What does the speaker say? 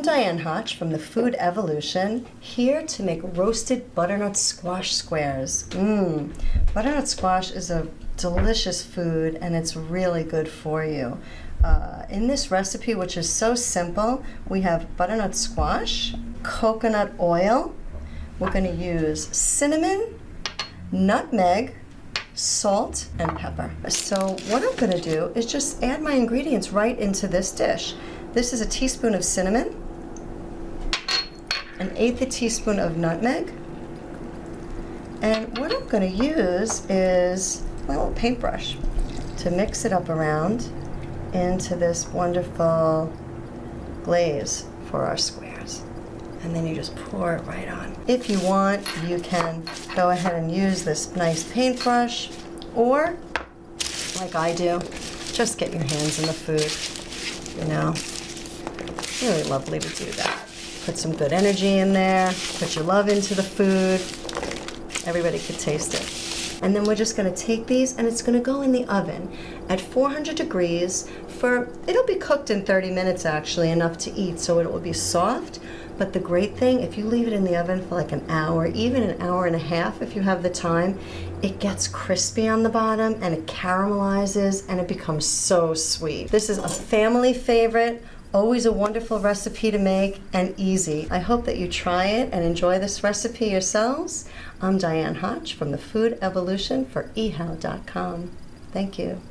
Diane Hotch from the Food Evolution, here to make roasted butternut squash squares. Butternut squash is a delicious food and it's really good for you. In this recipe, which is so simple, we have butternut squash, coconut oil, we're going to use cinnamon, nutmeg, salt, and pepper. So what I'm going to do is just add my ingredients right into this dish. This is a teaspoon of cinnamon, an 1/8 teaspoon of nutmeg, and what I'm going to use is my little paintbrush to mix it up around into this wonderful glaze for our squares. And then you just pour it right on. If you want, you can go ahead and use this nice paintbrush, or like I do, just get your hands in the food, you know. Really lovely to do that. Put some good energy in there, put your love into the food. Everybody could taste it. And then we're just gonna take these and it's gonna go in the oven at 400 degrees for, it'll be cooked in 30 minutes actually, enough to eat, so it will be soft. But the great thing, if you leave it in the oven for like an hour, even an hour and a half if you have the time, it gets crispy on the bottom and it caramelizes and it becomes so sweet. This is a family favorite, always a wonderful recipe to make and easy. I hope that you try it and enjoy this recipe yourselves. I'm Diane Hotch from the Food Evolution for eHow.com. Thank you.